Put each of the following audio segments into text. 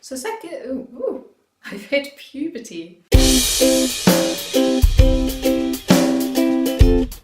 So I've hit puberty.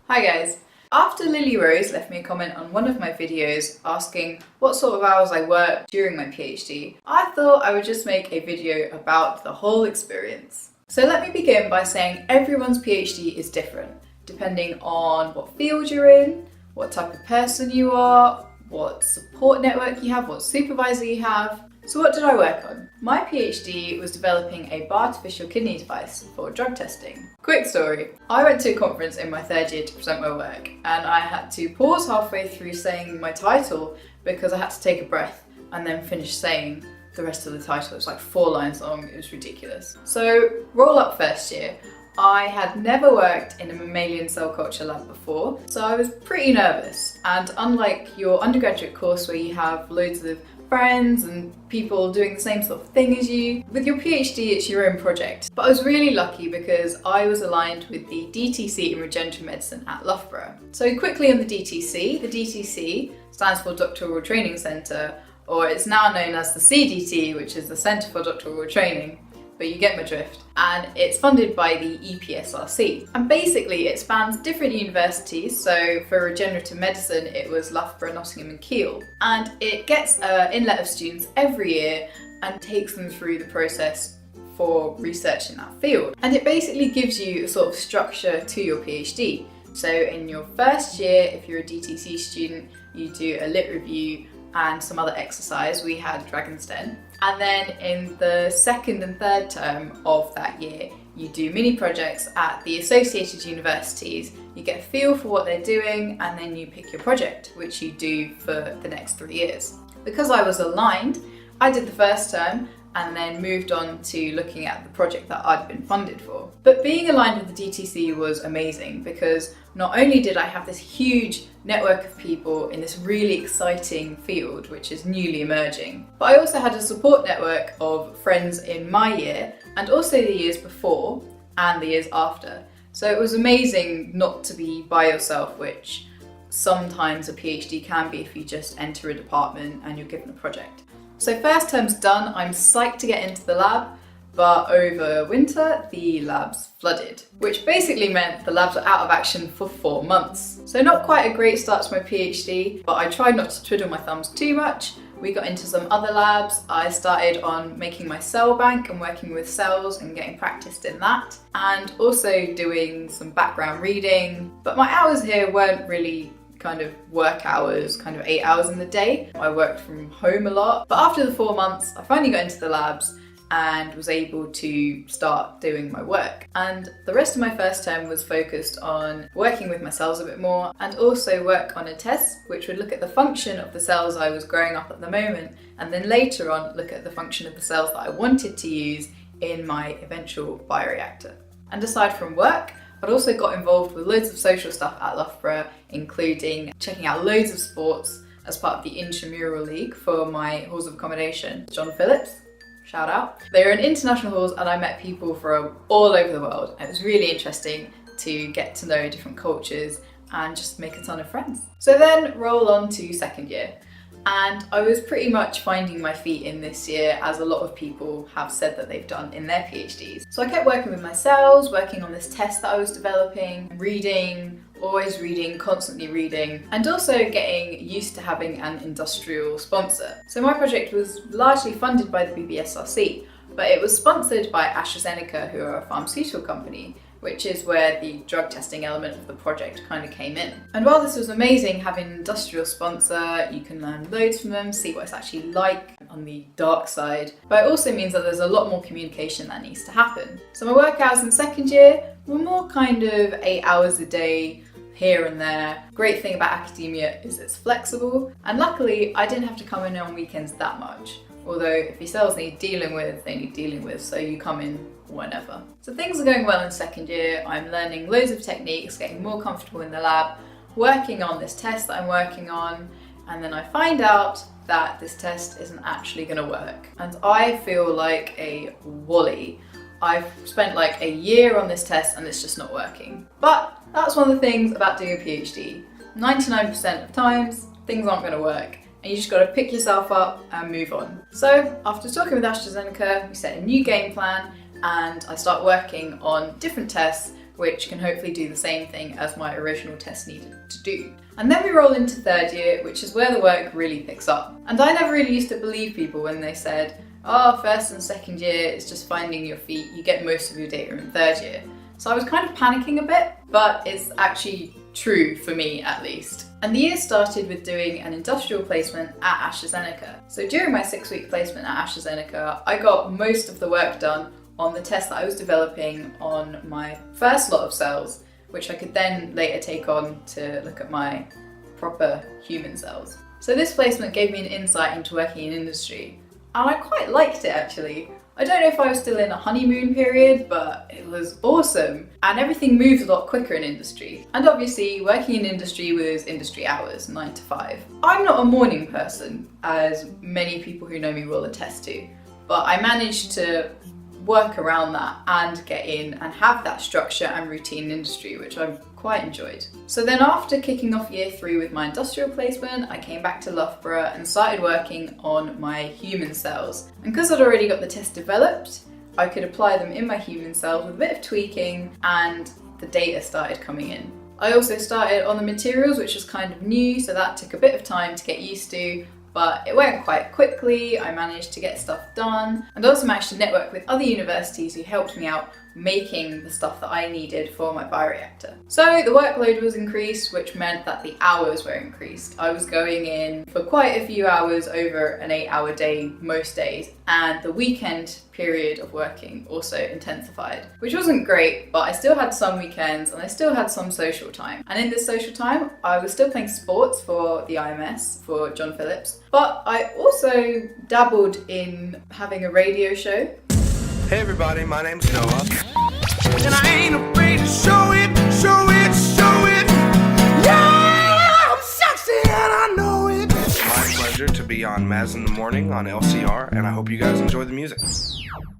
Hi guys. After Lily Rose left me a comment on one of my videos asking what sort of hours I worked during my PhD, I thought I would just make a video about the whole experience. So let me begin by saying everyone's PhD is different, depending on what field you're in, what type of person you are, what support network you have, what supervisor you have. So what did I work on? My PhD was developing a artificial kidney device for drug testing. Quick story. I went to a conference in my third year to present my work, and I had to pause halfway through saying my title because I had to take a breath and then finish saying the rest of the title. It was like 4 lines long, it was ridiculous. So roll up first year. I had never worked in a mammalian cell culture lab before, so I was pretty nervous. And unlike your undergraduate course where you have loads of friends and people doing the same sort of thing as you, with your PhD it's your own project. But I was really lucky because I was aligned with the DTC in regenerative medicine at Loughborough. So quickly on the DTC stands for Doctoral Training Centre, or it's now known as the CDT, which is the Centre for Doctoral Training, but you get my drift. And it's funded by the EPSRC. And basically it spans different universities, so for regenerative medicine it was Loughborough, Nottingham and Keele. And it gets an inlet of students every year and takes them through the process for research in that field. And it basically gives you a sort of structure to your PhD. So in your first year, if you're a DTC student, you do a lit review and some other exercise. We had Dragon's Den. And then in the second and third term of that year, you do mini projects at the associated universities. You get a feel for what they're doing, and then you pick your project, which you do for the next 3 years. Because I was aligned, I did the first term and then moved on to looking at the project that I'd been funded for. But being aligned with the DTC was amazing because not only did I have this huge network of people in this really exciting field, which is newly emerging, but I also had a support network of friends in my year and also the years before and the years after. So it was amazing not to be by yourself, which sometimes a PhD can be if you just enter a department and you're given a project. So first term's done, I'm psyched to get into the lab, but over winter the labs flooded, which basically meant the labs were out of action for 4 months. So not quite a great start to my PhD, but I tried not to twiddle my thumbs too much. We got into some other labs. I started on making my cell bank and working with cells and getting practiced in that, and also doing some background reading. But my hours here weren't really kind of work hours, kind of 8 hours in the day. I worked from home a lot. But after the 4 months, I finally got into the labs and was able to start doing my work. And the rest of my first term was focused on working with my cells a bit more and also work on a test which would look at the function of the cells I was growing up at the moment, and then later on look at the function of the cells that I wanted to use in my eventual bioreactor. And aside from work, I'd also got involved with loads of social stuff at Loughborough, including checking out loads of sports as part of the intramural league for my halls of accommodation. John Phillips, shout out. They were in international halls and I met people from all over the world. It was really interesting to get to know different cultures and just make a ton of friends. So then roll on to second year. And I was pretty much finding my feet in this year, as a lot of people have said that they've done in their PhDs. So I kept working with my cells, working on this test that I was developing, reading, always reading, constantly reading, and also getting used to having an industrial sponsor. So my project was largely funded by the BBSRC, but it was sponsored by AstraZeneca, who are a pharmaceutical company, which is where the drug testing element of the project kind of came in. And while this was amazing having an industrial sponsor, you can learn loads from them, see what it's actually like on the dark side, but it also means that there's a lot more communication that needs to happen. So my work hours in second year were more kind of 8 hours a day, here and there. Great thing about academia is it's flexible, and luckily I didn't have to come in on weekends that much. Although if your cells need dealing with, they need dealing with, so you come in whenever. So things are going well in second year. I'm learning loads of techniques, getting more comfortable in the lab, working on this test that I'm working on, and then I find out that this test isn't actually going to work. And I feel like a wally. I've spent like a year on this test and it's just not working. But that's one of the things about doing a PhD. 99% of times, things aren't going to work. and you just got to pick yourself up and move on. So after talking with AstraZeneca, we set a new game plan and I start working on different tests which can hopefully do the same thing as my original test needed to do. And then we roll into third year, which is where the work really picks up. And I never really used to believe people when they said, oh, first and second year, it's just finding your feet, you get most of your data in third year. So I was kind of panicking a bit, but it's actually true for me at least. And the year started with doing an industrial placement at AstraZeneca. So during my 6-week placement at AstraZeneca, I got most of the work done on the test that I was developing on my first lot of cells, which I could then later take on to look at my proper human cells. So this placement gave me an insight into working in industry, and I quite liked it actually. I don't know if I was still in a honeymoon period, but it was awesome. And everything moves a lot quicker in industry. And obviously working in industry was industry hours, 9 to 5. I'm not a morning person, as many people who know me will attest to, but I managed to work around that and get in and have that structure and routine in industry, which I've quite enjoyed. So then after kicking off year 3 with my industrial placement, I came back to Loughborough and started working on my human cells. And because I'd already got the test developed, I could apply them in my human cells with a bit of tweaking and the data started coming in. I also started on the materials, which was kind of new, so that took a bit of time to get used to, but it went quite quickly. I managed to get stuff done and also managed to network with other universities who helped me out making the stuff that I needed for my bioreactor. So the workload was increased, which meant that the hours were increased. I was going in for quite a few hours over an 8-hour day most days, and the weekend period of working also intensified, which wasn't great, but I still had some weekends and I still had some social time. And in this social time, I was still playing sports for the IMS, for John Phillips, but I also dabbled in having a radio show. Hey everybody, my name's Noah. And I ain't afraid to show it, show it, show it. Yeah, I'm sexy and I know it. It's my pleasure to be on Maz in the Morning on LCR, and I hope you guys enjoy the music.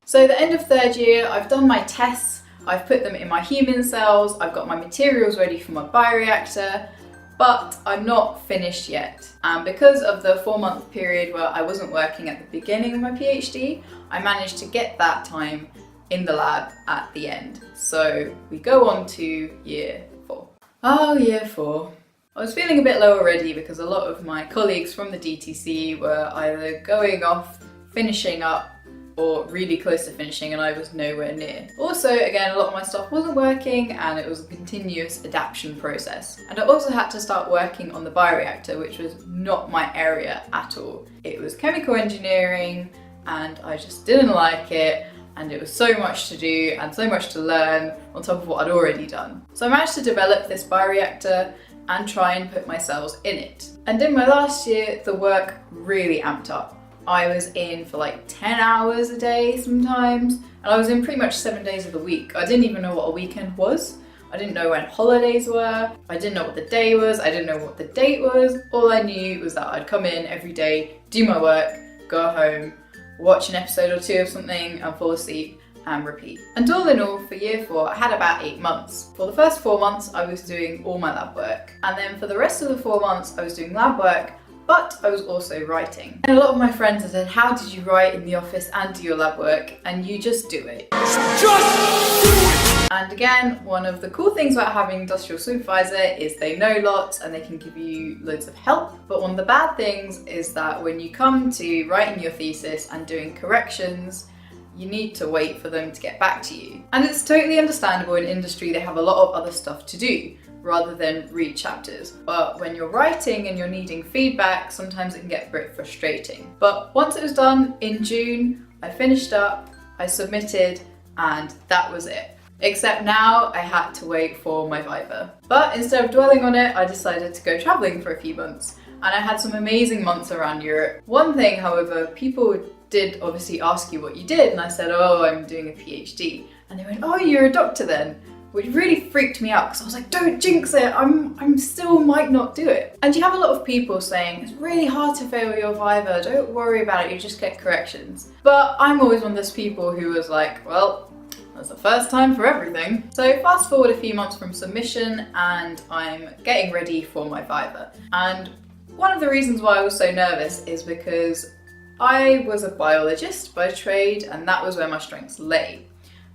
So the end of third year, I've done my tests, I've put them in my human cells, I've got my materials ready for my bioreactor, but I'm not finished yet. And because of the 4-month period where I wasn't working at the beginning of my PhD, I managed to get that time in the lab at the end. So we go on to year 4. Oh, year 4. I was feeling a bit low already because a lot of my colleagues from the DTC were either going off, finishing up, or really close to finishing, and I was nowhere near. Also, again, a lot of my stuff wasn't working and it was a continuous adaptation process. And I also had to start working on the bioreactor, which was not my area at all. It was chemical engineering and I just didn't like it, and it was so much to do and so much to learn on top of what I'd already done. So I managed to develop this bioreactor and try and put my cells in it. And in my last year, the work really amped up. I was in for like 10 hours a day sometimes, and I was in pretty much 7 days of the week. I didn't even know what a weekend was. I didn't know when holidays were. I didn't know what the day was. I didn't know what the date was. All I knew was that I'd come in every day, do my work, go home, watch an episode or 2 of something and fall asleep and repeat. And all in all, for year 4, I had about 8 months. For the first 4 months, I was doing all my lab work. And then for the rest of the 4 months, I was doing lab work, but I was also writing. And a lot of my friends have said, how did you write in the office and do your lab work? And you just do it. Just do it! And again, one of the cool things about having an industrial supervisor is they know lots and they can give you loads of help. But one of the bad things is that when you come to writing your thesis and doing corrections, you need to wait for them to get back to you. And it's totally understandable in industry, they have a lot of other stuff to do rather than read chapters. But when you're writing and you're needing feedback, sometimes it can get a bit frustrating. But once it was done in June, I finished up, I submitted, and that was it. Except now I had to wait for my viva. But instead of dwelling on it, I decided to go traveling for a few months. And I had some amazing months around Europe. One thing, however, people did obviously ask you what you did, and I said, oh, I'm doing a PhD. And they went, oh, you're a doctor then? Which really freaked me out because I was like, don't jinx it, I'm still might not do it. And you have a lot of people saying, it's really hard to fail your viva, don't worry about it, you just get corrections. But I'm always one of those people who was like, well, that's the first time for everything. So fast forward a few months from submission and I'm getting ready for my viva. And One of the reasons why I was so nervous is because I was a biologist by trade and that was where my strengths lay.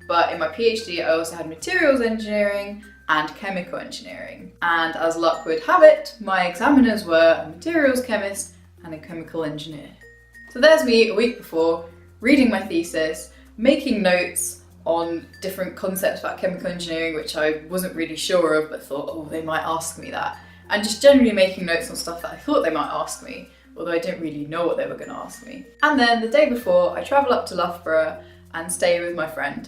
But in my PhD I also had materials engineering and chemical engineering. And as luck would have it, my examiners were a materials chemist and a chemical engineer. So there's me a week before, reading my thesis, making notes on different concepts about chemical engineering which I wasn't really sure of but thought, oh, they might ask me that. And just generally making notes on stuff that I thought they might ask me, although I didn't really know what they were going to ask me. And then the day before, I travel up to Loughborough and stay with my friend.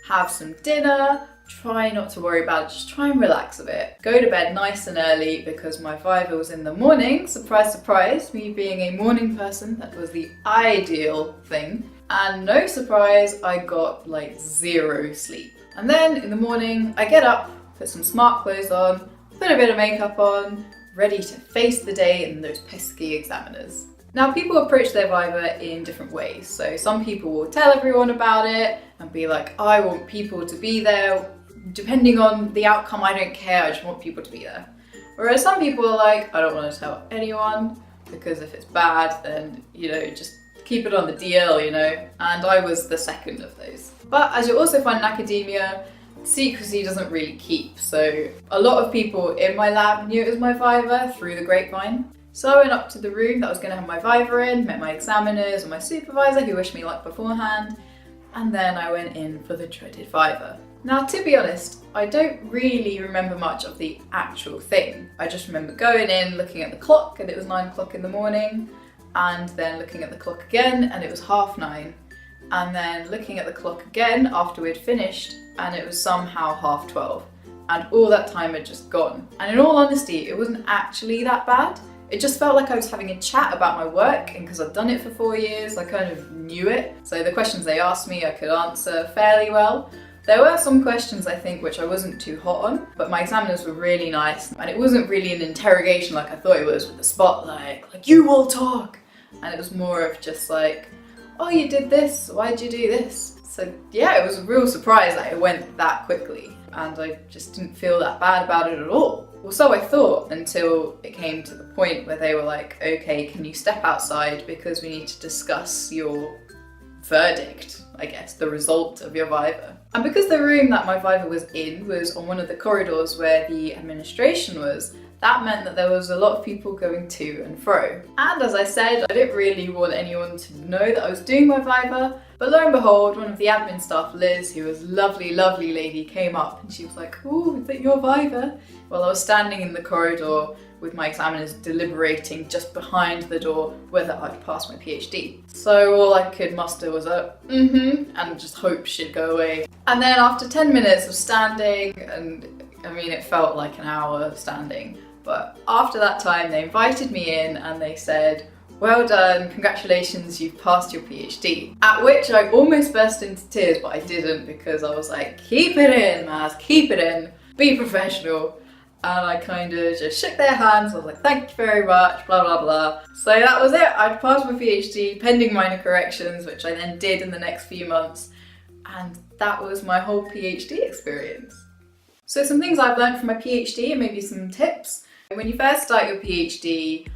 Have some dinner, try not to worry about it, just try and relax a bit. Go to bed nice and early because my viva was in the morning. Surprise, surprise, me being a morning person, that was the ideal thing. And no surprise, I got like 0 sleep. And then in the morning, I get up, put some smart clothes on, put a bit of makeup on, ready to face the day and those pesky examiners. Now people approach their viva in different ways. So some people will tell everyone about it and be like, I want people to be there. Depending on the outcome, I don't care, I just want people to be there. Whereas some people are like, I don't want to tell anyone because if it's bad, then, just keep it on the DL, And I was the second of those. But as you'll also find in academia, secrecy doesn't really keep. So a lot of people in my lab knew it was my viva through the grapevine. So I went up to the room that I was going to have my viva in, met my examiners and my supervisor who wished me luck beforehand, and then I went in for the dreaded viva. Now, to be honest, I don't really remember much of the actual thing. I just remember going in, looking at the clock, and it was 9 o'clock in the morning, and then looking at the clock again, and it was 9:30, and then looking at the clock again after we'd finished, and it was somehow 12:30, and all that time had just gone. And in all honesty, it wasn't actually that bad. It just felt like I was having a chat about my work, and because I'd done it for 4 years, I kind of knew it. So the questions they asked me, I could answer fairly well. There were some questions, I think, which I wasn't too hot on, but my examiners were really nice, and it wasn't really an interrogation like I thought it was with the spotlight, like, you all talk! And it was more of just like, oh, you did this, why'd you do this? So yeah, it was a real surprise that it went that quickly, and I just didn't feel that bad about it at all. Well, so I thought, until it came to the point where they were like, okay, can you step outside because we need to discuss your verdict, I guess, the result of your viva. And because the room that my viva was in was on one of the corridors where the administration was, that meant that there was a lot of people going to and fro. And as I said, I didn't really want anyone to know that I was doing my viva, but lo and behold, one of the admin staff, Liz, who was a lovely, lovely lady, came up and she was like, oh, is that your viva? Well, I was standing in the corridor with my examiners deliberating just behind the door whether I'd passed my PhD. So all I could muster was a and just hope she'd go away. And then after 10 minutes of standing, and I mean it felt like an hour of standing, but after that time they invited me in and they said, well done, congratulations, you've passed your PhD. At which I almost burst into tears, but I didn't because I was like, keep it in, Maz, keep it in, be professional. And I kind of just shook their hands. I was like, thank you very much, blah, blah, blah. So that was it. I'd passed my PhD, pending minor corrections, which I then did in the next few months. And that was my whole PhD experience. So some things I've learned from my PhD and maybe some tips. When you first start your PhD,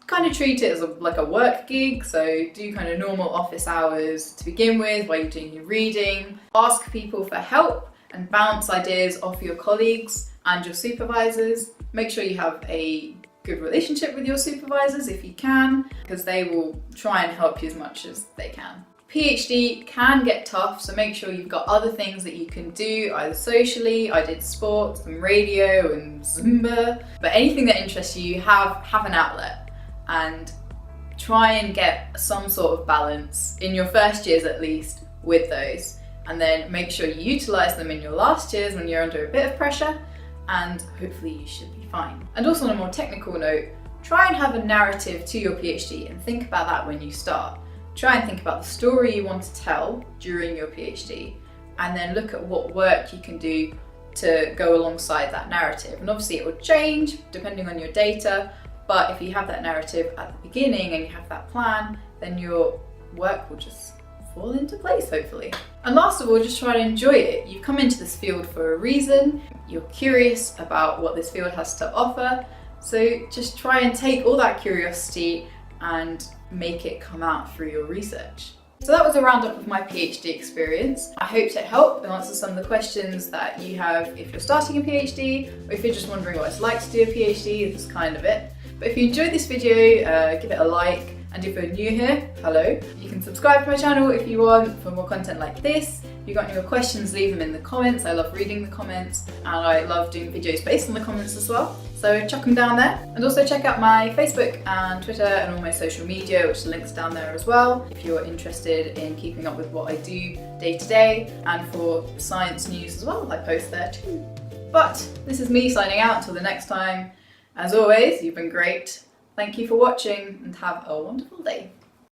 kind of treat it as like a work gig. So do kind of normal office hours to begin with while you're doing your reading. Ask people for help and bounce ideas off your colleagues and your supervisors. Make sure you have a good relationship with your supervisors if you can, because they will try and help you as much as they can. PhD can get tough, so make sure you've got other things that you can do, either socially. I did sports and radio and Zumba, but anything that interests you, have an outlet and try and get some sort of balance in your first years at least with those, and then make sure you utilize them in your last years when you're under a bit of pressure, and hopefully you should be fine. And also on a more technical note, try and have a narrative to your PhD and think about that when you start. Try and think about the story you want to tell during your PhD, and then look at what work you can do to go alongside that narrative. And obviously it will change depending on your data, but if you have that narrative at the beginning and you have that plan, then your work will just fall into place, hopefully. And last of all, just try to enjoy it. You've come into this field for a reason. You're curious about what this field has to offer, So just try and take all that curiosity and make it come out through your research. So that was a roundup of my PhD experience. I hope it helped and answer some of the questions that you have if you're starting a PhD, or if you're just wondering what it's like to do a PhD, this is kind of it. But if you enjoyed this video, give it a like, and if you're new here, hello. You can subscribe to my channel if you want for more content like this. If you've got any questions, leave them in the comments. I love reading the comments, and I love doing videos based on the comments as well. So chuck them down there. And also check out my Facebook and Twitter and all my social media, which links down there as well, if you're interested in keeping up with what I do day to day, and for science news as well, I post there too. But this is me signing out until the next time. As always, you've been great. Thank you for watching and have a wonderful day.